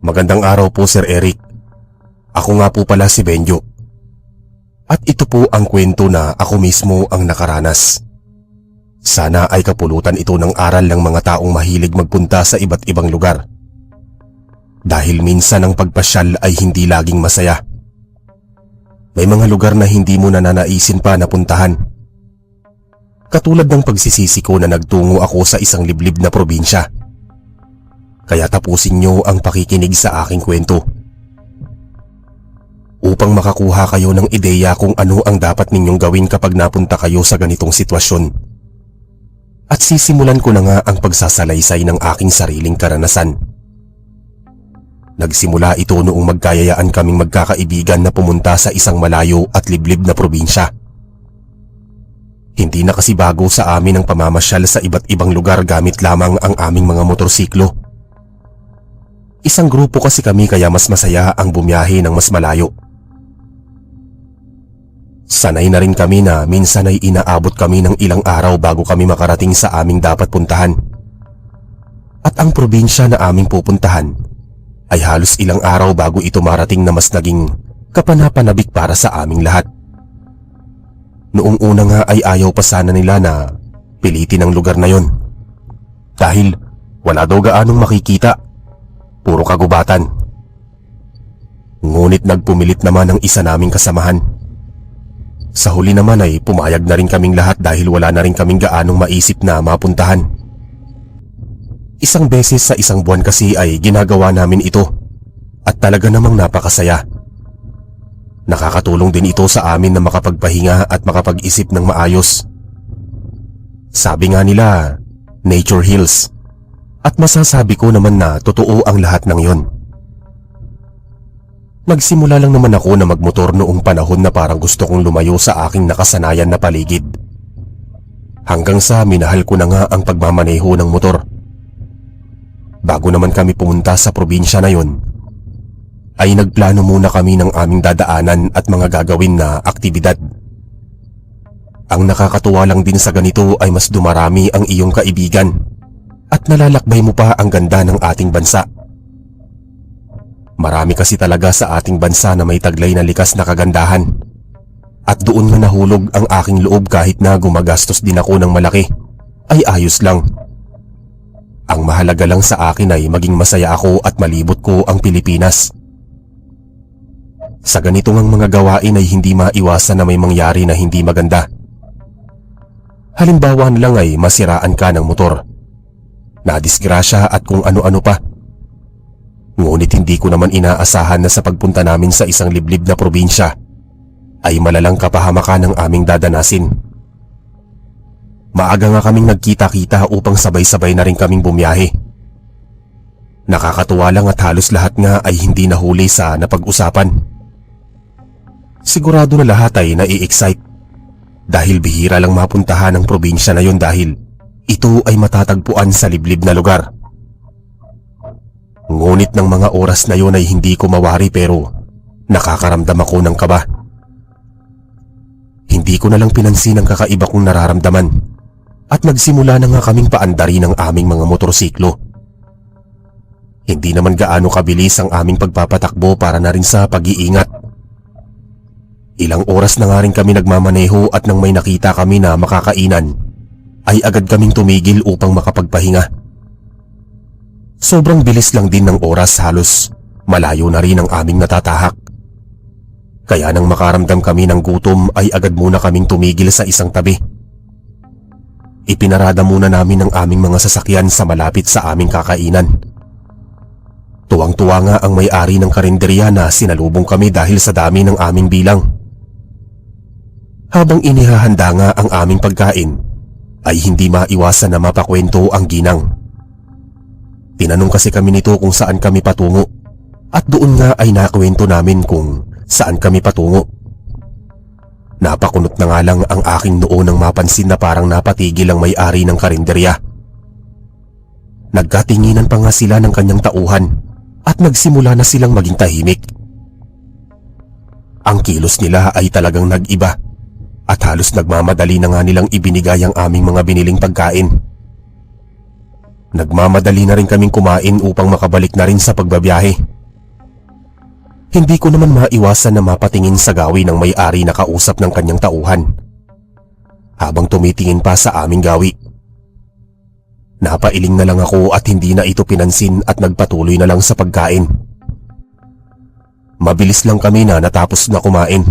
Magandang araw po, Sir Eric. Ako nga po pala si Benjo. At ito po ang kwento na ako mismo ang nakaranas. Sana ay kapulutan ito ng aral ng mga taong mahilig magpunta sa iba't ibang lugar. Dahil minsan ang pagpasyal ay hindi laging masaya. May mga lugar na hindi mo nananaisin pa napuntahan. Katulad ng pagsisisi ko na nagtungo ako sa isang liblib na probinsya. Kaya tapusin niyo ang pakikinig sa aking kwento. Upang makakuha kayo ng ideya kung ano ang dapat ninyong gawin kapag napunta kayo sa ganitong sitwasyon. At sisimulan ko na nga ang pagsasalaysay ng aking sariling karanasan. Nagsimula ito noong magkayayaan kaming magkakaibigan na pumunta sa isang malayo at liblib na probinsya. Hindi na kasi bago sa amin ang pamamasyal sa iba't ibang lugar gamit lamang ang aming mga motorsiklo. Isang grupo kasi kami kaya mas masaya ang bumiyahe ng mas malayo. Sanay na rin kami na minsan ay inaabot kami ng ilang araw bago kami makarating sa aming dapat puntahan. At ang probinsya na aming pupuntahan ay halos ilang araw bago ito marating na mas naging kapanapanabik para sa aming lahat. Noong una nga ay ayaw pa sana nila na pilitin ang lugar na yon. Dahil wala daw gaanong makikita. Puro kagubatan. Ngunit nagpumilit naman ang isa naming kasamahan. Sa huli naman ay pumayag na rin kaming lahat dahil wala na rin kaming gaanong maisip na mapuntahan. Isang beses sa isang buwan kasi ay ginagawa namin ito at talaga namang napakasaya. Nakakatulong din ito sa amin na makapagpahinga at makapag-isip ng maayos. Sabi nga nila, nature heals. At masasabi ko naman na totoo ang lahat ng yon. Nagsimula lang naman ako na magmotor noong panahon na parang gusto kong lumayo sa aking nakasanayan na paligid. Hanggang sa minahal ko na nga ang pagmamaneho ng motor. Bago naman kami pumunta sa probinsya na yon, ay nagplano muna kami ng aming dadaanan at mga gagawin na aktibidad. Ang nakakatuwa lang din sa ganito ay mas dumarami ang iyong kaibigan. At nalalakbay mo pa ang ganda ng ating bansa. Marami kasi talaga sa ating bansa na may taglay na likas na kagandahan. At doon nga nahulog ang aking loob kahit na gumagastos din ako ng malaki. Ay ayos lang. Ang mahalaga lang sa akin ay maging masaya ako at malibot ko ang Pilipinas. Sa ganito ngang mga gawain ay hindi maiwasan na may mangyari na hindi maganda. Halimbawa na lang ay masiraan ka ng motor. Nadisgrasya at kung ano-ano pa. Ngunit hindi ko naman inaasahan na sa pagpunta namin sa isang liblib na probinsya ay malalang kapahamakan ang aming dadanasin. Maaga nga kaming nagkita-kita upang sabay-sabay na rin kaming bumiyahe. Nakakatuwa lang at halos lahat nga ay hindi nahuli sa napag-usapan. Sigurado na lahat ay nai-excite dahil bihira lang mapuntahan ang probinsya na yon dahil ito ay matatagpuan sa liblib na lugar. Ngunit ng mga oras na yun ay hindi ko mawari pero nakakaramdam ako ng kaba. Hindi ko na lang pinansin ang kakaiba kong nararamdaman at nagsimula na nga kaming paandari ng aming mga motorsiklo. Hindi naman gaano kabilis ang aming pagpapatakbo para na rin sa pag-iingat. Ilang oras na nga rin kami nagmamaneho at nang may nakita kami na makakainan, ay agad kaming tumigil upang makapagpahinga. Sobrang bilis lang din ng oras, halos malayo na rin ang aming natatahak. Kaya nang makaramdam kami ng gutom ay agad muna kaming tumigil sa isang tabi. Ipinarada muna namin ang aming mga sasakyan sa malapit sa aming kakainan. Tuwang-tuwa nga ang may-ari ng karinderya na sinalubong kami dahil sa dami ng aming bilang. Habang inihahanda nga ang aming pagkain, ay hindi maiwasan na mapakwento ang ginang. Tinanong kasi kami nito kung saan kami patungo at doon nga ay nakwento namin kung saan kami patungo. Napakunot na nga lang ang aking noo nang mapansin na parang napatigil ang may-ari ng karinderya. Nagkatinginan pa nga sila ng kanyang tauhan at nagsimula na silang maging tahimik. Ang kilos nila ay talagang nag-iba at halos nagmamadali na nga nilang ibinigay ang aming mga biniling pagkain. Nagmamadali na rin kaming kumain upang makabalik na rin sa pagbabiyahe. Hindi ko naman maiwasan na mapatingin sa gawi ng may-ari na kausap ng kanyang tauhan habang tumitingin pa sa aming gawi. Napailing na lang ako at hindi na ito pinansin at nagpatuloy na lang sa pagkain. Mabilis lang kami na natapos na kumain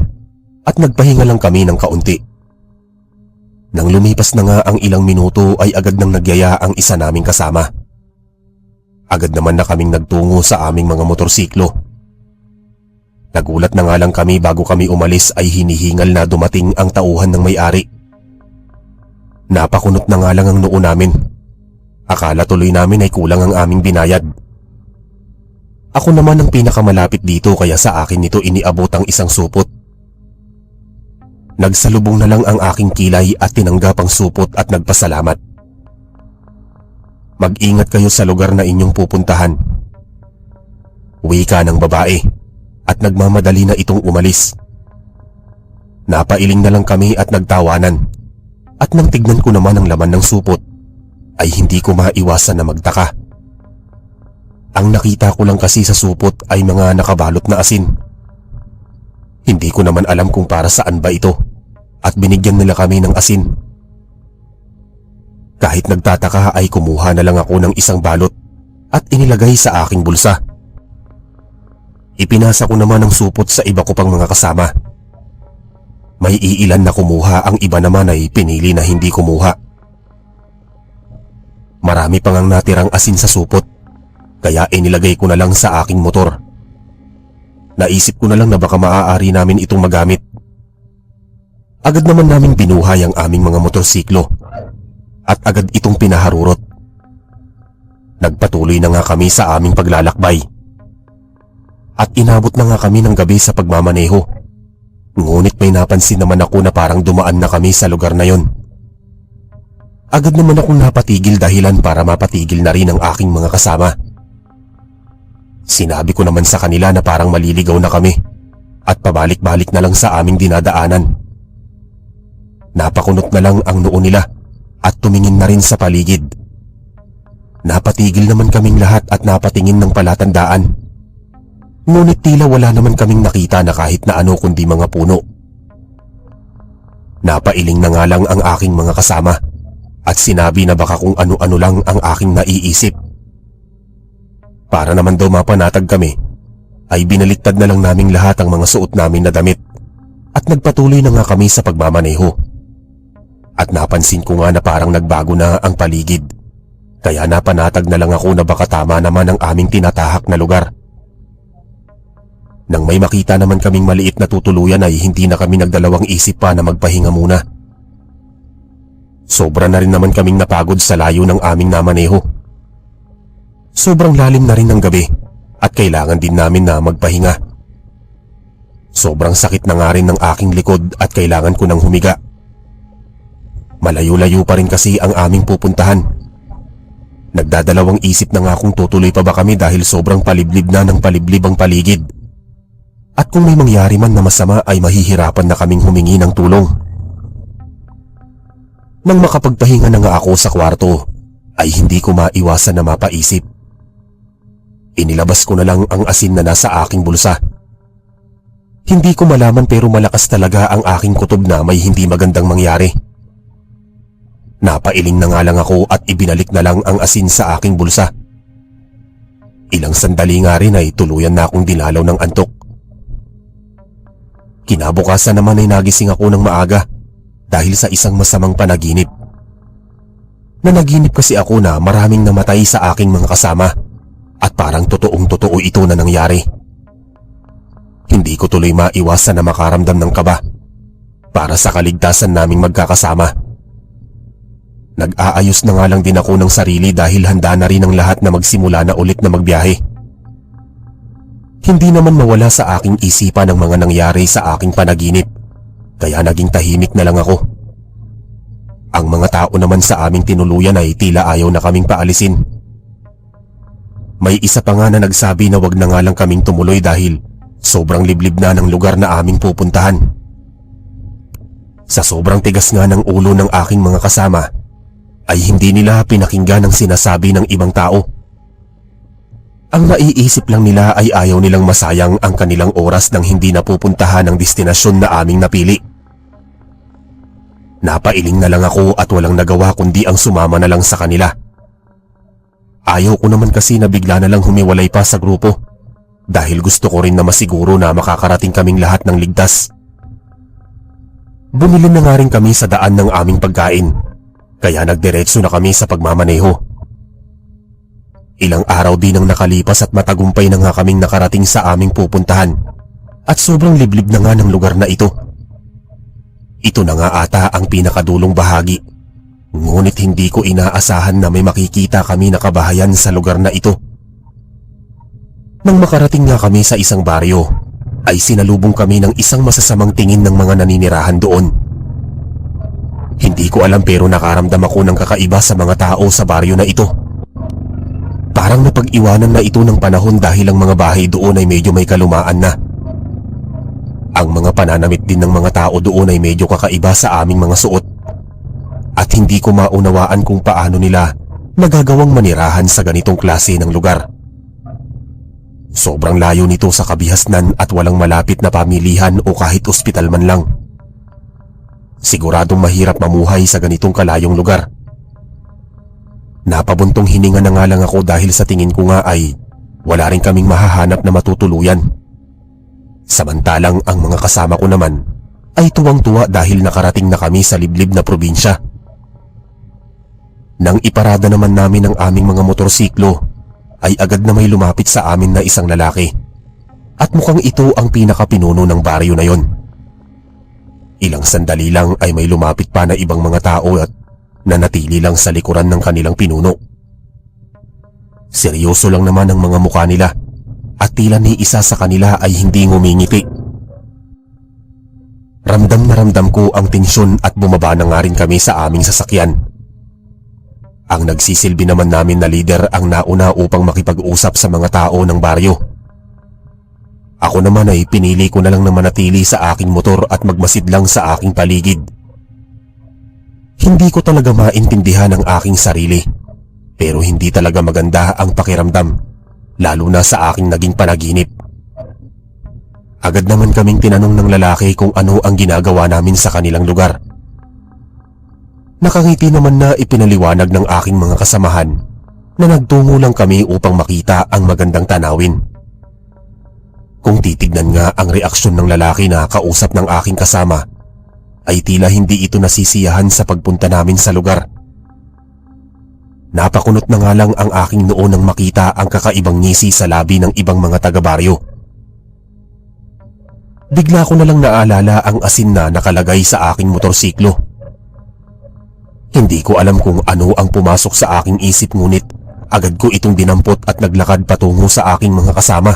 at nagpahinga lang kami ng kaunti. Nang lumipas na nga ang ilang minuto ay agad nang nagyaya ang isa naming kasama. Agad naman na kaming nagtungo sa aming mga motorsiklo. Nagulat na nga lang kami bago kami umalis ay hinihingal na dumating ang tauhan ng may-ari. Napakunot na nga lang ang noo namin. Akala tuloy namin ay kulang ang aming binayad. Ako naman ang pinakamalapit dito kaya sa akin nito iniabot ang isang supot. Nagsalubong na lang ang aking kilay at tinanggap ang supot at nagpasalamat. Mag-ingat kayo sa lugar na inyong pupuntahan. Wika ng babae at nagmamadali na itong umalis. Napailing na lang kami at nagtawanan at nang tignan ko naman ang laman ng supot ay hindi ko maiwasan na magtaka. Ang nakita ko lang kasi sa supot ay mga nakabalot na asin. Hindi ko naman alam kung para saan ba ito at binigyan nila kami ng asin. Kahit nagtataka ay kumuha na lang ako ng isang balot at inilagay sa aking bulsa. Ipinasa ko naman ang supot sa iba ko pang mga kasama. May iilan na kumuha, ang iba naman ay pinili na hindi kumuha. Marami pang ang natirang asin sa supot kaya inilagay ko na lang sa aking motor. Naisip ko na lang na baka maaari namin itong magamit. Agad naman namin binuhay ang aming mga motorsiklo at agad itong pinaharurot. Nagpatuloy na nga kami sa aming paglalakbay. At inabot na nga kami ng gabi sa pagmamaneho. Ngunit may napansin naman ako na parang dumaan na kami sa lugar na yon. Agad naman akong napatigil dahilan para mapatigil na rin ang aking mga kasama. Sinabi ko naman sa kanila na parang maliligaw na kami at pabalik-balik na lang sa aming dinadaanan. Napakunot na lang ang noo nila at tumingin na rin sa paligid. Napatigil naman kaming lahat at napatingin ng palatandaan. Ngunit tila wala naman kaming nakita na kahit na ano kundi mga puno. Napailing na nga lang ang aking mga kasama at sinabi na baka kung ano-ano lang ang aking naiisip. Para naman daw mapanatag kami, ay binaliktad na lang naming lahat ang mga suot namin na damit at nagpatuloy na nga kami sa pagmamaneho. At napansin ko nga na parang nagbago na ang paligid, kaya napanatag na lang ako na baka tama naman ang aming tinatahak na lugar. Nang may makita naman kaming maliit na tutuluyan ay hindi na kami nagdalawang isip pa na magpahinga muna. Sobra na rin naman kaming napagod sa layo ng aming namaneho. Sobrang lalim na rin ng gabi at kailangan din namin na magpahinga. Sobrang sakit na nga rin ng aking likod at kailangan ko nang humiga. Malayo-layo pa rin kasi ang aming pupuntahan. Nagdadalawang isip na nga kung tutuloy pa ba kami dahil sobrang paliblib na ng paliblib ang paligid. At kung may mangyari man na masama ay mahihirapan na kaming humingi ng tulong. Nang makapagpahinga na nga ako sa kwarto ay hindi ko maiwasan na mapaisip. Inilabas ko na lang ang asin na nasa aking bulsa. Hindi ko malaman pero malakas talaga ang aking kutob na may hindi magandang mangyari. Napailing na nga lang ako at ibinalik na lang ang asin sa aking bulsa. Ilang sandali nga rin ay tuluyan na akong dinalaw ng antok. Kinabukasan naman ay nagising ako ng maaga dahil sa isang masamang panaginip. Nanaginip kasi ako na maraming namatay sa aking mga kasama at parang totoong-totoo ito na nangyari. Hindi ko tuloy maiwasan na makaramdam ng kaba para sa kaligtasan naming magkakasama. Nag-aayos na nga lang din ako ng sarili dahil handa na rin ang lahat na magsimula na ulit na magbiyahe. Hindi naman mawala sa aking isipan ang mga nangyari sa aking panaginip, kaya naging tahimik na lang ako. Ang mga tao naman sa aming tinuluyan ay tila ayaw na kaming paalisin. May isa pa nga na nagsabi na wag na nga lang kaming tumuloy dahil sobrang liblib na ng lugar na aming pupuntahan. Sa sobrang tigas nga ng ulo ng aking mga kasama, ay hindi nila pinakinggan ang sinasabi ng ibang tao. Ang naiisip lang nila ay ayaw nilang masayang ang kanilang oras nang hindi napupuntahan ang destinasyon na aming napili. Napailing na lang ako at walang nagawa kundi ang sumama na lang sa kanila. Ayaw ko naman kasi na bigla na lang humiwalay pa sa grupo dahil gusto ko rin na masiguro na makakarating kaming lahat ng ligtas. Bumili na nga rin kami sa daan ng aming pagkain kaya nagdiretso na kami sa pagmamaneho. Ilang araw din ang nakalipas at matagumpay na nga kaming nakarating sa aming pupuntahan at sobrang liblib na nga ng lugar na ito. Ito na nga ata ang pinakadulong bahagi, ngunit hindi ko inaasahan na may makikita kami na kabahayan sa lugar na ito. Nang makarating nga kami sa isang baryo, ay sinalubong kami ng isang masasamang tingin ng mga naninirahan doon. Hindi ko alam pero nakaramdam ako ng kakaiba sa mga tao sa baryo na ito. Parang napag-iwanan na ito ng panahon dahil ang mga bahay doon ay medyo may kalumaan na. Ang mga pananamit din ng mga tao doon ay medyo kakaiba sa aming mga suot. At hindi ko maunawaan kung paano nila nagagawang manirahan sa ganitong klase ng lugar. Sobrang layo nito sa kabihasnan at walang malapit na pamilihan o kahit ospital man lang. Siguradong mahirap mamuhay sa ganitong kalayong lugar. Napabuntong hininga na nga lang ako dahil sa tingin ko nga ay wala rin kaming mahahanap na matutuluyan. Samantalang ang mga kasama ko naman ay tuwang-tuwa dahil nakarating na kami sa liblib na probinsya. Nang iparada naman namin ang aming mga motorsiklo ay agad na may lumapit sa amin na isang lalaki at mukhang ito ang pinakapinuno ng baryo na yon. Ilang sandali lang ay may lumapit pa na ibang mga tao at nanatili lang sa likuran ng kanilang pinuno. Seryoso lang naman ang mga mukha nila at tila ni isa sa kanila ay hindi ngumingiti. Ramdam na ramdam ko ang tensyon at bumaba na nga rin kami sa aming sasakyan. Ang nagsisilbi naman namin na leader ang nauna upang makipag-usap sa mga tao ng baryo. Ako naman ay pinili ko na lang na manatili sa aking motor at magmasid lang sa aking paligid. Hindi ko talaga maintindihan ang aking sarili, pero hindi talaga maganda ang pakiramdam, lalo na sa aking naging panaginip. Agad naman kaming tinanong ng lalaki kung ano ang ginagawa namin sa kanilang lugar. Nakangiti naman na ipinaliwanag ng aking mga kasamahan na nagtungo lang kami upang makita ang magandang tanawin. Kung titignan nga ang reaksyon ng lalaki na kausap ng aking kasama, ay tila hindi ito nasisiyahan sa pagpunta namin sa lugar. Napakunot na nga lang ang aking noo nang makita ang kakaibang ngisi sa labi ng ibang mga taga-baryo. Bigla ko na lang naalala ang asin na nakalagay sa aking motorsiklo. Hindi ko alam kung ano ang pumasok sa aking isip ngunit agad ko itong dinampot at naglakad patungo sa aking mga kasama.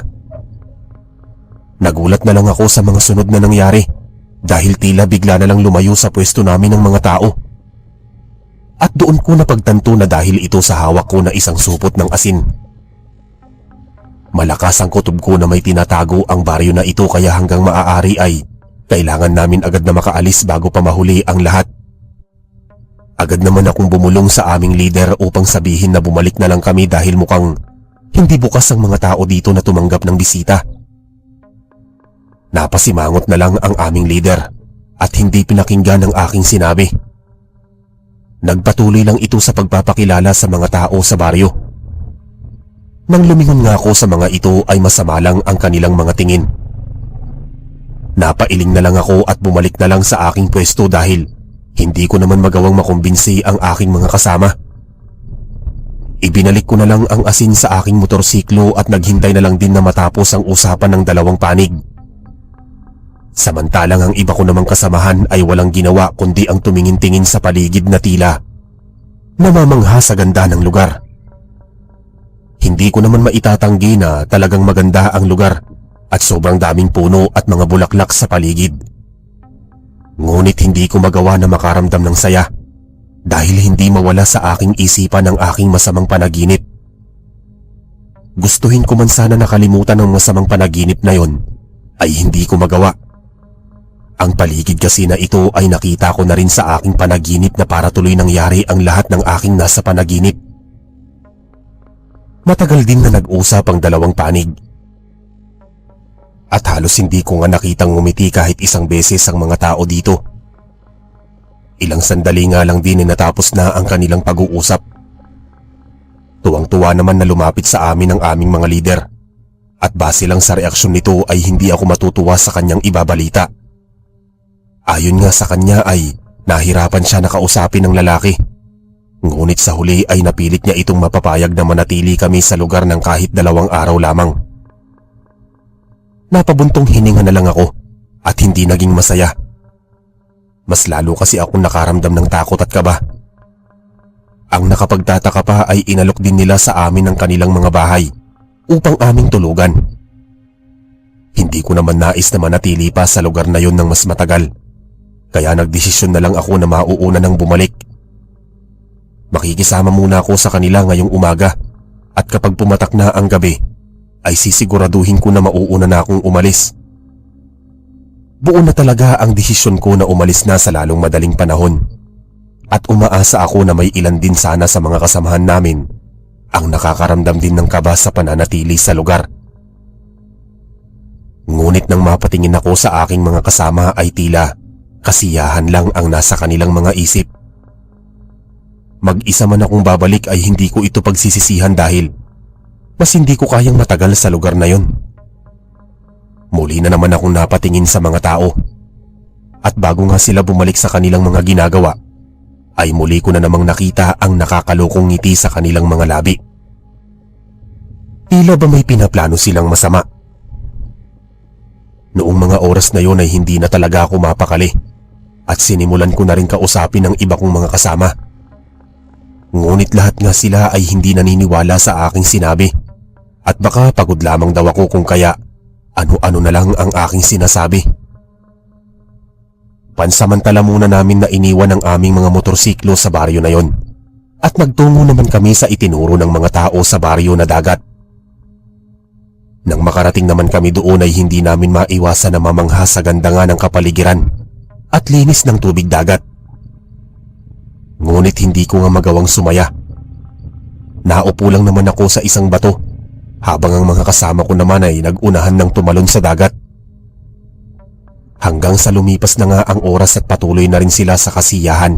Nagulat na lang ako sa mga sunod na nangyari dahil tila bigla na lang lumayo sa pwesto namin ng mga tao. At doon ko napagtanto na dahil ito sa hawak ko na isang supot ng asin. Malakas ang kutob ko na may tinatago ang baryo na ito kaya hanggang maaari ay kailangan namin agad na makaalis bago pa mahuli ang lahat. Agad naman akong bumulong sa aming leader upang sabihin na bumalik na lang kami dahil mukhang hindi bukas ang mga tao dito na tumanggap ng bisita. Napasimangot na lang ang aming leader at hindi pinakinggan ang aking sinabi. Nagpatuloy lang ito sa pagpapakilala sa mga tao sa baryo. Nang lumingon nga ako sa mga ito ay masama lang ang kanilang mga tingin. Napailing na lang ako at bumalik na lang sa aking pwesto dahil hindi ko naman magawang makumbinsi ang aking mga kasama. Ibinalik ko na lang ang asin sa aking motorsiklo at naghintay na lang din na matapos ang usapan ng dalawang panig. Samantalang ang iba ko namang kasamahan ay walang ginawa kundi ang tumingin-tingin sa paligid na tila namamangha sa ganda ng lugar. Hindi ko naman maitatanggi na talagang maganda ang lugar at sobrang daming puno at mga bulaklak sa paligid. Ngunit hindi ko magawa na makaramdam ng saya dahil hindi mawala sa aking isipan ang aking masamang panaginip. Gustuhin ko man sana nakalimutan ang masamang panaginip na yon ay hindi ko magawa. Ang paligid kasi na ito ay nakita ko na rin sa aking panaginip na para tuloy nangyari ang lahat ng aking nasa panaginip. Matagal din na nag-usap ang dalawang panig. At halos hindi ko nga nakitang ngumiti kahit isang beses ang mga tao dito. Ilang sandali nga lang din natapos na ang kanilang pag-uusap. Tuwang-tuwa naman na lumapit sa amin ang aming mga lider. At base lang sa reaksyon nito ay hindi ako matutuwa sa kanyang ibabalita. Ayon nga sa kanya ay nahirapan siya na kausapin ng lalaki. Ngunit sa huli ay napilit niya itong mapapayag na manatili kami sa lugar ng kahit 2 araw lamang. Napabuntong hininga na lang ako at hindi naging masaya. Mas lalo kasi akong nakaramdam ng takot at kaba. Ang nakapagtataka pa ay inalok din nila sa amin ang kanilang mga bahay upang aming tulugan. Hindi ko naman nais na manatili pa sa lugar na yon ng mas matagal. Kaya nagdesisyon na lang ako na mauuna nang bumalik. Makikisama muna ako sa kanila ngayong umaga at kapag pumatak na ang gabi ay sisiguraduhin ko na mauuna na akong umalis. Buo na talaga ang desisyon ko na umalis na sa lalong madaling panahon at umaasa ako na may ilan din sana sa mga kasamahan namin ang nakakaramdam din ng kaba sa pananatili sa lugar. Ngunit nang mapatingin ako sa aking mga kasama ay tila kasiyahan lang ang nasa kanilang mga isip. Mag-isa man akong babalik ay hindi ko ito pagsisisihan dahil mas hindi ko kayang matagal sa lugar na yon. Muli na naman akong napatingin sa mga tao. At bago nga sila bumalik sa kanilang mga ginagawa, ay muli ko na namang nakita ang nakakalokong ngiti sa kanilang mga labi. Tila ba may pinaplano silang masama? Noong mga oras na yon ay hindi na talaga ako mapakali at sinimulan ko na rin kausapin ang iba kong mga kasama. Ngunit lahat nga sila ay hindi naniniwala sa aking sinabi at baka pagod lamang daw ako kung kaya ano-ano na lang ang aking sinasabi. Pansamantala muna namin na iniwan ang aming mga motorsiklo sa baryo na yon at nagtungo naman kami sa itinuro ng mga tao sa baryo na dagat. Nang makarating naman kami doon ay hindi namin maiwasan na mamangha sa ganda nga ng kapaligiran at linis ng tubig dagat. Ngunit hindi ko nga magawang sumaya. Naupo lang naman ako sa isang bato habang ang mga kasama ko naman ay nag-unahan ng tumalon sa dagat. Hanggang sa lumipas na nga ang oras at patuloy na rin sila sa kasiyahan.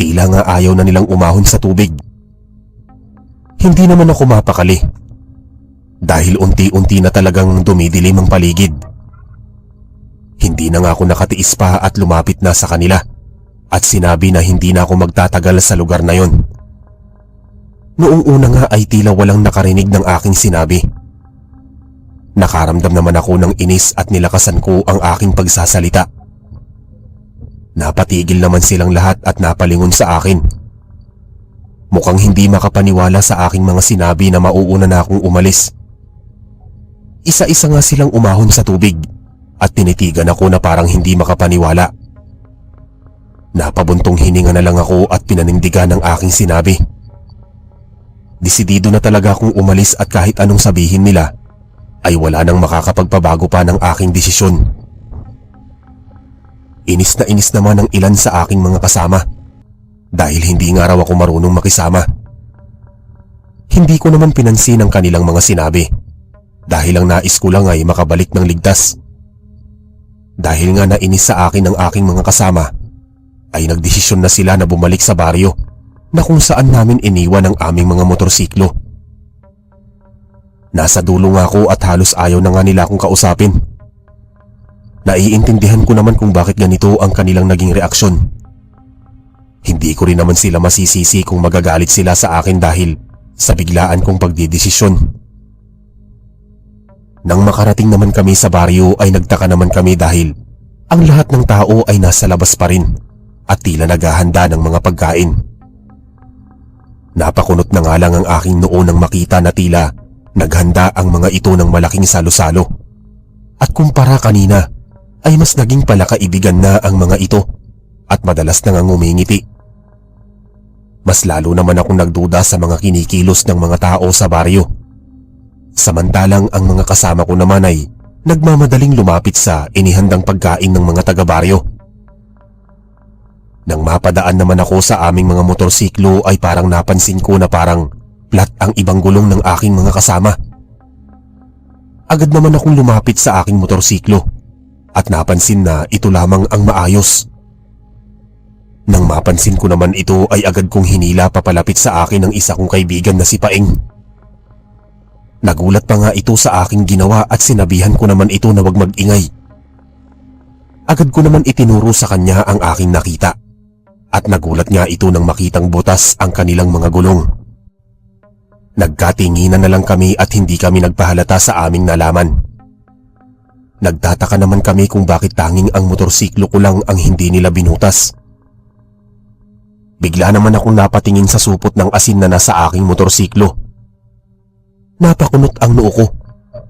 Tila nga ayaw na nilang umahon sa tubig. Hindi naman ako mapakali dahil unti-unti na talagang dumidilim ang paligid. Hindi na nga ako nakatiis pa at lumapit na sa kanila at sinabi na hindi na ako magtatagal sa lugar na yon. Noong una nga ay tila walang nakarinig ng aking sinabi. Nakaramdam naman ako ng inis at nilakasan ko ang aking pagsasalita. Napatigil naman silang lahat at napalingon sa akin. Mukhang hindi makapaniwala sa aking mga sinabi na mauuna na akong umalis. Isa-isa nga silang umahon sa tubig at tinitigan ako na parang hindi makapaniwala. Napabuntong hininga na lang ako at pinanindigan ang aking sinabi. Desidido na talaga akong umalis at kahit anong sabihin nila ay wala nang makakapagpabago pa ng aking desisyon. Inis na inis naman ang ilan sa aking mga kasama dahil hindi nga raw ako marunong makisama. Hindi ko naman pinansin ang kanilang mga sinabi dahil ang nais ko lang ay makabalik ng ligtas. Dahil nga nainis sa akin ang aking mga kasama ay nagdesisyon na sila na bumalik sa baryo na kung saan namin iniwan ang aming mga motorsiklo. Nasa dulo nga ako at halos ayaw na nga nila akong kausapin. Naiintindihan ko naman kung bakit ganito ang kanilang naging reaksyon. Hindi ko rin naman sila masisisi kung magagalit sila sa akin dahil sa biglaan kong pagdidesisyon. Nang makarating naman kami sa baryo ay nagtaka naman kami dahil ang lahat ng tao ay nasa labas pa rin at tila naghahanda ng mga pagkain. Napakunot na nga lang ang aking noo nang makita na tila naghanda ang mga ito ng malaking salo-salo. At kumpara kanina ay mas naging palakaibigan na ang mga ito at madalas na nga ngumingiti. Mas lalo naman akong nagduda sa mga kinikilos ng mga tao sa baryo. Samantalang ang mga kasama ko naman ay nagmamadaling lumapit sa inihandang pagkain ng mga taga-baryo. Nang mapadaan naman ako sa aming mga motorsiklo ay parang napansin ko na parang flat ang ibang gulong ng aking mga kasama. Agad naman akong lumapit sa aking motorsiklo at napansin na ito lamang ang maayos. Nang mapansin ko naman ito ay agad kong hinila papalapit sa akin ng isa kong kaibigan na si Paeng. Nagulat pa nga ito sa aking ginawa at sinabihan ko naman ito na wag mag-ingay. Agad ko naman itinuro sa kanya ang aking nakita at nagulat nga ito nang makitang butas ang kanilang mga gulong. Nagkatinginan na lang kami at hindi kami nagpahalata sa aming nalaman. Nagtataka naman kami kung bakit tanging ang motorsiklo ko lang ang hindi nila binutas. Bigla naman akong napatingin sa supot ng asin na nasa aking motorsiklo. Napakunot ang noo ko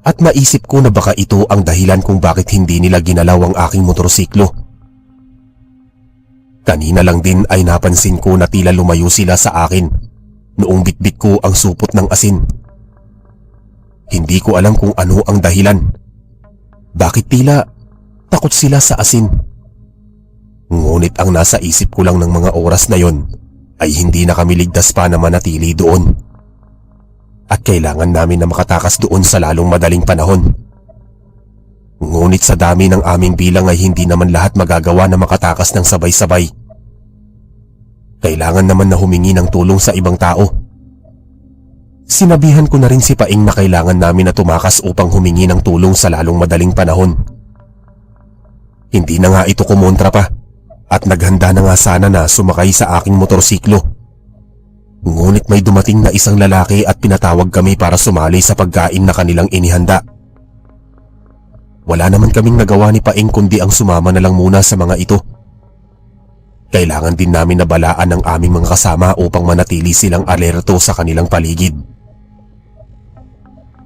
at naisip ko na baka ito ang dahilan kung bakit hindi nila ginalaw ang aking motorsiklo. Kanina lang din ay napansin ko na tila lumayo sila sa akin noong bitbit ko ang supot ng asin. Hindi ko alam kung ano ang dahilan. Bakit tila takot sila sa asin? Ngunit ang nasa isip ko lang ng mga oras na yon ay hindi na kami ligtas pa na manatili doon. At kailangan namin na makatakas doon sa lalong madaling panahon. Ngunit sa dami ng aming bilang ay hindi naman lahat magagawa na makatakas ng sabay-sabay. Kailangan naman na humingi ng tulong sa ibang tao. Sinabihan ko na rin si Paeng na kailangan namin na tumakas upang humingi ng tulong sa lalong madaling panahon. Hindi na nga ito kumontra pa at naghanda na nga sana na sumakay sa aking motorsiklo. Ngunit may dumating na isang lalaki at pinatawag kami para sumali sa pagkain na kanilang inihanda. Wala naman kaming nagawa ni Paeng kundi ang sumama na lang muna sa mga ito. Kailangan din namin na balaan ang aming mga kasama upang manatili silang alerto sa kanilang paligid.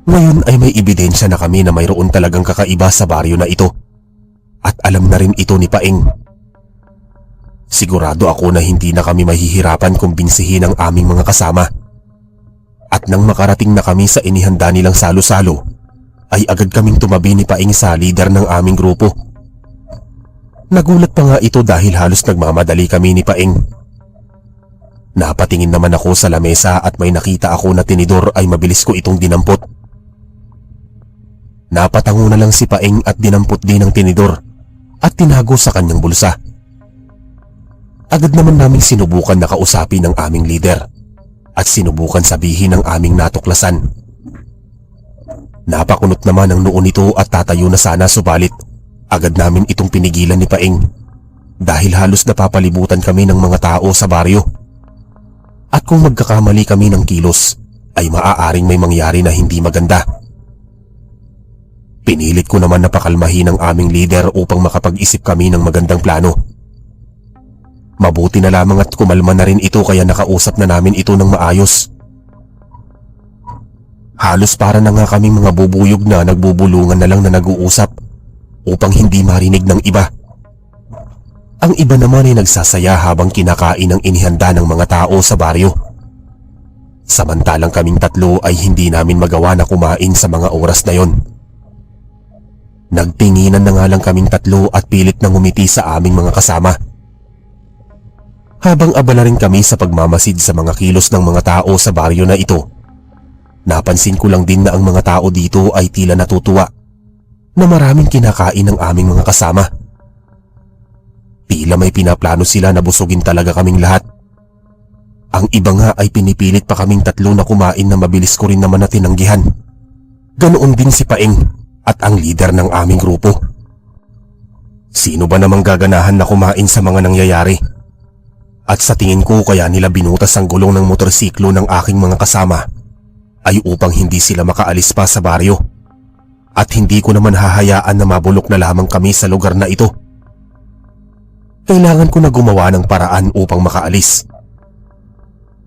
Ngayon ay may ebidensya na kami na mayroon talagang kakaiba sa baryo na ito. At alam na rin ito ni Paeng. Sigurado ako na hindi na kami mahihirapan kumbinsihin ang aming mga kasama. At nang makarating na kami sa inihanda nilang salo-salo, ay agad kaming tumabi ni Paeng sa leader ng aming grupo. Nagulat pa nga ito dahil halos nagmamadali kami ni Paeng. Napatingin naman ako sa lamesa at may nakita ako na tinidor ay mabilis ko itong dinampot. Napatango na lang si Paeng at dinampot din ang tinidor at tinago sa kanyang bulsa. Agad naman naming sinubukan na kausapin ang aming leader at sinubukan sabihin ang aming natuklasan. Napakunot naman ang noo nito at tatayo na sana subalit agad namin itong pinigilan ni Paeng dahil halos napapalibutan kami ng mga tao sa baryo. At kung magkakamali kami ng kilos ay maaaring may mangyari na hindi maganda. Pinilit ko naman na pakalmahin ang aming leader upang makapag-isip kami ng magandang plano. Mabuti na lamang at kumalma na rin ito kaya nakausap na namin ito ng maayos. Halos para na nga kaming mga bubuyog na nagbubulungan na lang na nag-uusap upang hindi marinig ng iba. Ang iba naman ay nagsasaya habang kinakain ang inihanda ng mga tao sa baryo. Samantalang kaming tatlo ay hindi namin magawa na kumain sa mga oras na yon. Nagtinginan na nga lang kaming tatlo at pilit na ngumiti sa aming mga kasama. Habang abala rin kami sa pagmamasid sa mga kilos ng mga tao sa baryo na ito, napansin ko lang din na ang mga tao dito ay tila natutuwa na maraming kinakain ng aming mga kasama. Tila may pinaplano sila na busugin talaga kaming lahat. Ang iba nga ay pinipilit pa kaming tatlo na kumain na mabilis ko rin naman na tinanggihan. Ganoon din si Paeng at ang leader ng aming grupo. Sino ba namang gaganahan na kumain sa mga nangyayari? At sa tingin ko kaya nila binutas ang gulong ng motorsiklo ng aking mga kasama ay upang hindi sila makaalis pa sa baryo. At hindi ko naman hahayaan na mabulok na lamang kami sa lugar na ito. Kailangan ko na gumawa ng paraan upang makaalis.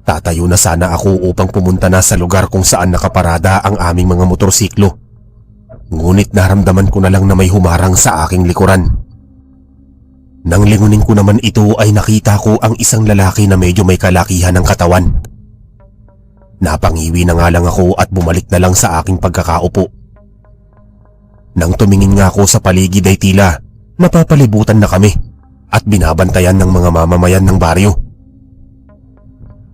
Tatayo na sana ako upang pumunta na sa lugar kung saan nakaparada ang aming mga motorsiklo. Ngunit naramdaman ko na lang na may humarang sa aking likuran. Nang lingunin ko naman ito ay nakita ko ang isang lalaki na medyo may kalakihan ng katawan. Napangiwi na nga lang ako at bumalik na lang sa aking pagkakaupo. Nang tumingin nga ako sa paligid ay tila napapalibutan na kami at binabantayan ng mga mamamayan ng baryo.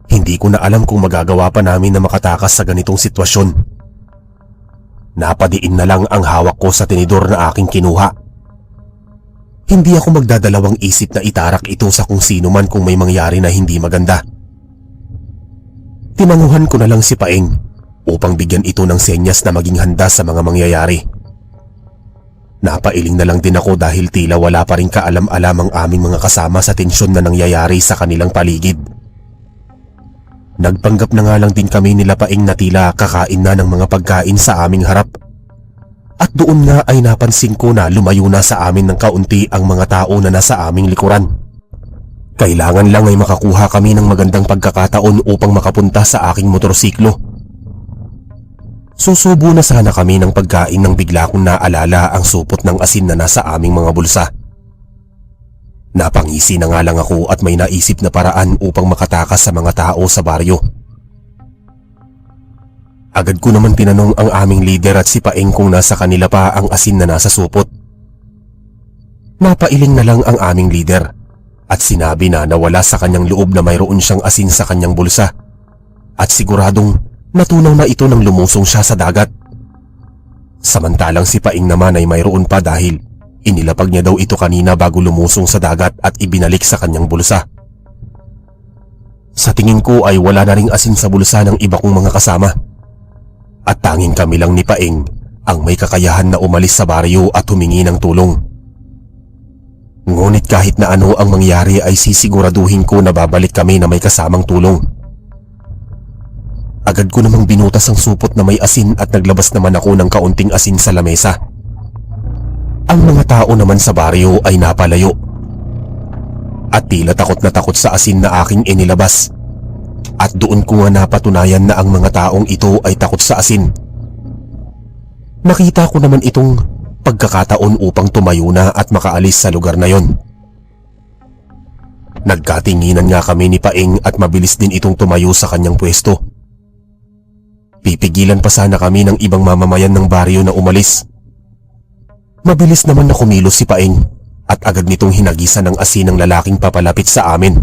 Hindi ko na alam kung magagawa pa namin na makatakas sa ganitong sitwasyon. Napadiin na lang ang hawak ko sa tinidor na aking kinuha. Hindi ako magdadalawang isip na itarak ito sa kung sino man kung may mangyari na hindi maganda. Tinanguhan ko na lang si Paeng upang bigyan ito ng senyas na maging handa sa mga mangyayari. Napailing na lang din ako dahil tila wala pa rin kaalam-alam ang aming mga kasama sa tensyon na nangyayari sa kanilang paligid. Nagpanggap na nga lang din kami nila Paeng na tila kakain na ng mga pagkain sa aming harap. At doon nga ay napansin ko na lumayo na sa amin ng kaunti ang mga tao na nasa aming likuran. Kailangan lang ay makakuha kami ng magandang pagkakataon upang makapunta sa aking motorsiklo. Susubo na sana kami ng pagkain nang bigla kong naalala ang supot ng asin na nasa aming mga bulsa. Napangisi na nga lang ako at may naisip na paraan upang makatakas sa mga tao sa baryo. Agad ko naman tinanong ang aming leader at si Paeng kung nasa kanila pa ang asin na nasa supot. Napailing na lang ang aming leader at sinabi na nawala sa kanyang loob na mayroon siyang asin sa kanyang bulsa at siguradong natunaw na ito nang lumusong siya sa dagat. Samantalang si Paeng naman ay mayroon pa dahil inilapag niya daw ito kanina bago lumusong sa dagat at ibinalik sa kanyang bulsa. Sa tingin ko ay wala na ring asin sa bulsa ng iba kong mga kasama. At tanging kami lang ni Paeng ang may kakayahan na umalis sa baryo at humingi ng tulong. Ngunit kahit na ano ang mangyari ay sisiguraduhin ko na babalik kami na may kasamang tulong. Agad ko namang binutas ang supot na may asin at naglabas naman ako ng kaunting asin sa lamesa. Ang mga tao naman sa baryo ay napalayo. At tila takot na takot sa asin na aking inilabas. At doon ko nga napatunayan na ang mga taong ito ay takot sa asin. Nakita ko naman itong pagkakataon upang tumayo na at makaalis sa lugar na yon. Nagkatinginan nga kami ni Paeng at mabilis din itong tumayo sa kanyang pwesto. Pipigilan pa sana kami ng ibang mamamayan ng baryo na umalis. Mabilis naman na kumilos si Paeng at agad nitong hinagisan ng asin ng lalaking papalapit sa amin.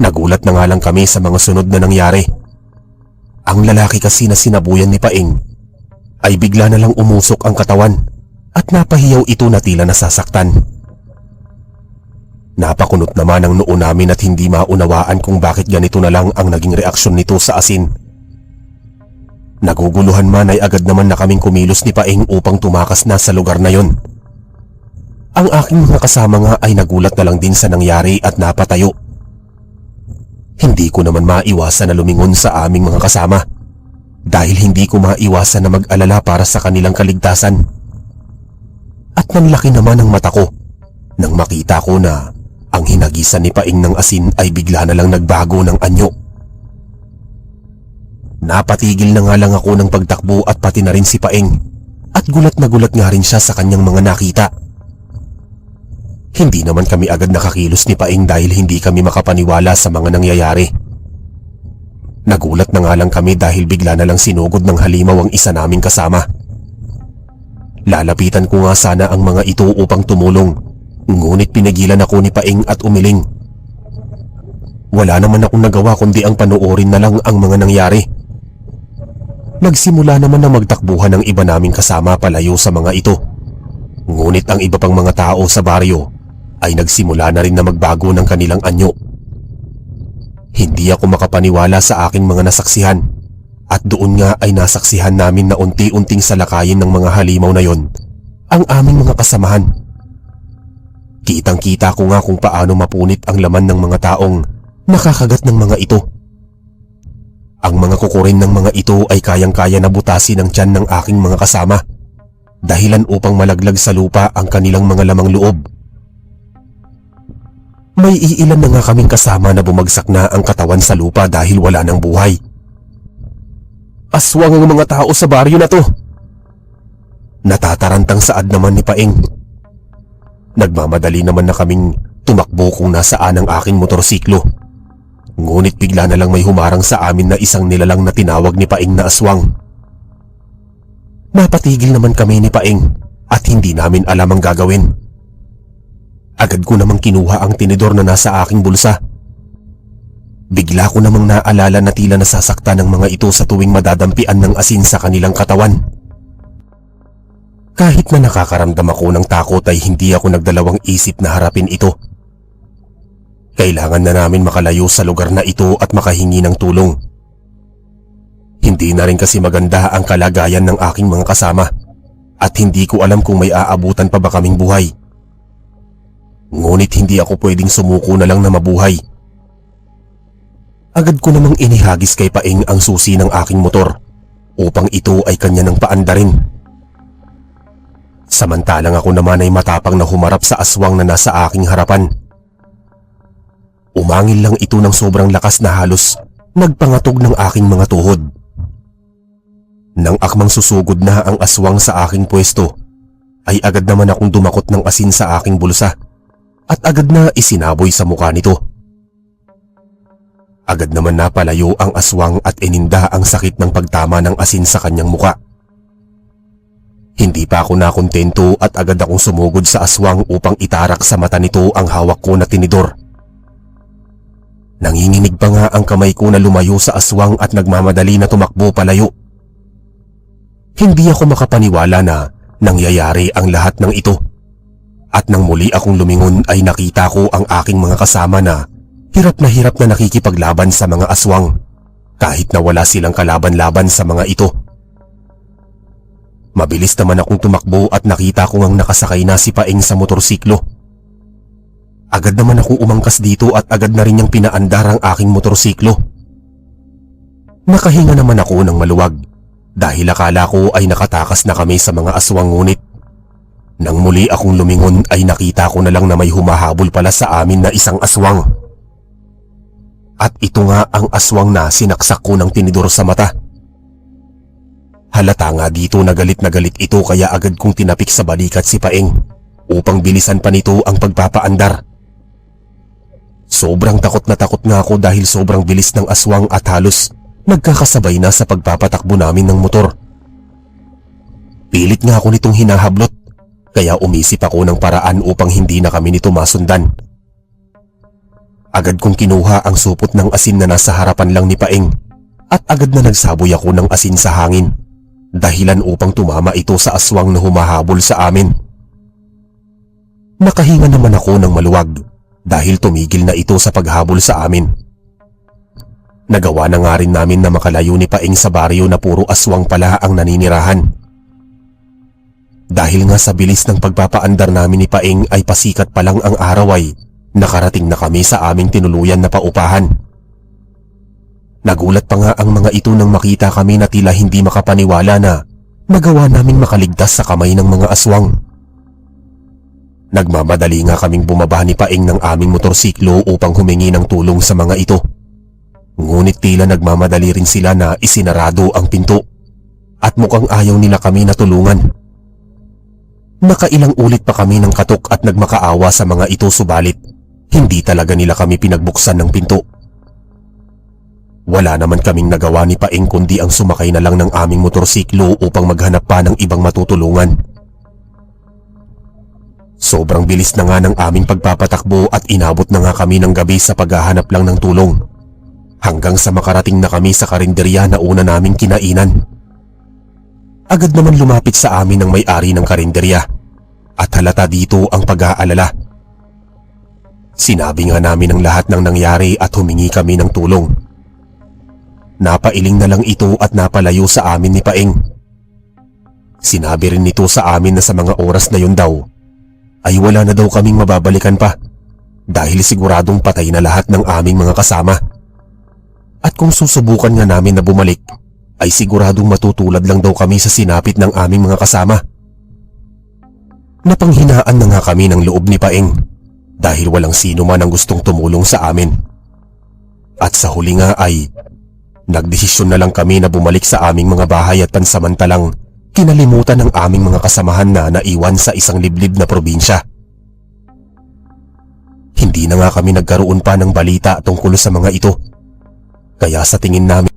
Nagulat na nga lang kami sa mga sunod na nangyari. Ang lalaki kasi na sinabuyan ni Paeng ay bigla na lang umusok ang katawan at napahiyaw ito na tila nasasaktan. Napakunot naman ang noo namin at hindi maunawaan kung bakit ganito na lang ang naging reaksyon nito sa asin. Naguguluhan man ay agad naman na kaming kumilos ni Paeng upang tumakas na sa lugar na yon. Ang aking mga kasama nga ay nagulat na lang din sa nangyari at napatayo. Hindi ko naman maiwasan na lumingon sa aming mga kasama dahil hindi ko maiwasan na mag-alala para sa kanilang kaligtasan. At nanlaki naman ang mata ko nang makita ko na ang hinagisan ni Paeng ng asin ay bigla na lang nagbago ng anyo. Napatigil na nga lang ako ng pagtakbo at pati na rin si Paeng at gulat na gulat nga rin siya sa kanyang mga nakita. Hindi naman kami agad nakakilos ni Paeng dahil hindi kami makapaniwala sa mga nangyayari. Nagulat na nga lang kami dahil bigla na lang sinugod ng halimaw ang isa naming kasama. Lalapitan ko nga sana ang mga ito upang tumulong, ngunit pinigilan ako ni Paeng at umiling. Wala naman akong nagawa kundi ang panoorin na lang ang mga nangyari. Nagsimula naman na magtakbuhan ng iba naming kasama palayo sa mga ito. Ngunit ang iba pang mga tao sa baryo ay nagsimula na rin na magbago ng kanilang anyo. Hindi ako makapaniwala sa aking mga nasaksihan at doon nga ay nasaksihan namin na unti-unting salakayin ng mga halimaw na yon ang aming mga kasamahan. Kitang-kita ko nga kung paano mapunit ang laman ng mga taong nakakagat ng mga ito. Ang mga kukurin ng mga ito ay kayang-kaya na butasin ang tiyan ng aking mga kasama, dahilan upang malaglag sa lupa ang kanilang mga lamang loob. May iilan na nga kaming kasama na bumagsak na ang katawan sa lupa dahil wala ng buhay. Aswang ang mga tao sa baryo na to. Natatarantang saad naman ni Paeng. Nagmamadali naman na kaming tumakbo kung nasaan ang aking motorsiklo. Ngunit bigla na lang may humarang sa amin na isang nilalang na tinawag ni Paeng na aswang. Napatigil naman kami ni Paeng at hindi namin alam ang gagawin. Agad ko namang kinuha ang tinidor na nasa aking bulsa. Bigla ko namang naalala na tila nasasaktan ng mga ito sa tuwing madadampian ng asin sa kanilang katawan. Kahit na nakakaramdam ako ng takot ay hindi ako nagdalawang isip na harapin ito. Kailangan na namin makalayo sa lugar na ito at makahingi ng tulong. Hindi na rin kasi maganda ang kalagayan ng aking mga kasama at hindi ko alam kung may aabutan pa ba kaming buhay. Ngunit hindi ako pwedeng sumuko na lang na mabuhay. Agad ko namang inihagis kay Paeng ang susi ng aking motor upang ito ay kanya ng paandarin. Samantalang ako naman ay matapang na humarap sa aswang na nasa aking harapan. Umangil lang ito ng sobrang lakas na halos nagpangatog ng aking mga tuhod. Nang akmang susugod na ang aswang sa aking pwesto, ay agad naman akong dumakot ng asin sa aking bulsa at agad na isinaboy sa mukha nito. Agad naman napalayo ang aswang at ininda ang sakit ng pagtama ng asin sa kanyang muka. Hindi pa ako nakontento at agad akong sumugod sa aswang upang itarak sa mata nito ang hawak ko na tinidor. Nanginginig pa nga ang kamay ko na lumayo sa aswang at nagmamadali na tumakbo palayo. Hindi ako makapaniwala na nangyayari ang lahat ng ito. At nang muli akong lumingon ay nakita ko ang aking mga kasama na hirap na nakikipaglaban sa mga aswang kahit na wala silang kalaban-laban sa mga ito. Mabilis naman akong tumakbo at nakita ko ngang nakasakay na si Paeng sa motorsiklo. Agad naman akong umangkas dito at agad na rin niyang pinaandar ang aking motorsiklo. Nakahinga naman ako ng maluwag dahil akala ko ay nakatakas na kami sa mga aswang, ngunit nang muli akong lumingon ay nakita ko na lang na may humahabol pala sa amin na isang aswang. At ito nga ang aswang na sinaksak ko ng tinidor sa mata. Halata nga dito na galit ito kaya agad kong tinapik sa balikat si Paeng upang bilisan pa nito ang pagpapaandar. Sobrang takot na takot nga ako dahil sobrang bilis ng aswang at halos nagkakasabay na sa pagpapatakbo namin ng motor. Pilit nga ako nitong hinahablot kaya umisip ako ng paraan upang hindi na kami nito masundan. Agad kong kinuha ang supot ng asin na nasa harapan lang ni Paeng at agad na nagsaboy ako ng asin sa hangin, dahilan upang tumama ito sa aswang na humahabol sa amin. Nakahinga naman ako ng maluwag dahil tumigil na ito sa paghabol sa amin. Nagawa na nga rin namin na makalayo ni Paeng sa baryo na puro aswang pala ang naninirahan. Dahil nga sa bilis ng pagpapaandar namin ni Paeng ay pasikat pa lang ang araw ay nakarating na kami sa aming tinuluyan na paupahan. Nagulat pa nga ang mga ito nang makita kami na tila hindi makapaniwala na nagawa naming makaligtas sa kamay ng mga aswang. Nagmamadali nga kaming bumaba ni Paeng ng aming motorsiklo upang humingi ng tulong sa mga ito. Ngunit tila nagmamadali rin sila na isinarado ang pinto at mukhang ayaw nila kami na tulungan. Nakailang ulit pa kami ng katok at nagmakaawa sa mga ito, subalit hindi talaga nila kami pinagbuksan ng pinto. Wala naman kaming nagawa ni Paeng kundi ang sumakay na lang ng aming motorsiklo upang maghanap pa ng ibang matutulungan. Sobrang bilis na nga ng aming pagpapatakbo at inabot na nga kami ng gabi sa paghahanap lang ng tulong, hanggang sa makarating na kami sa karinderya na una naming kinainan. Agad naman lumapit sa amin ang may-ari ng karinderya at halata dito ang pag-aalala. Sinabi nga namin ang lahat ng nangyari at humingi kami ng tulong. Napailing na lang ito at napalayo sa amin ni Paeng. Sinabi rin nito sa amin na sa mga oras na yun daw ay wala na daw kaming mababalikan pa dahil siguradong patay na lahat ng aming mga kasama. At kung susubukan nga namin na bumalik ay siguradong matutulad lang daw kami sa sinapit ng aming mga kasama. Napanghinaan na nga kami ng loob ni Paeng dahil walang sino man ang gustong tumulong sa amin. At sa huli nga ay nagdesisyon na lang kami na bumalik sa aming mga bahay at pansamantalang kinalimutan ng aming mga kasamahan na naiwan sa isang liblib na probinsya. Hindi na nga kami nagkaroon pa ng balita tungkol sa mga ito. Kaya sa tingin namin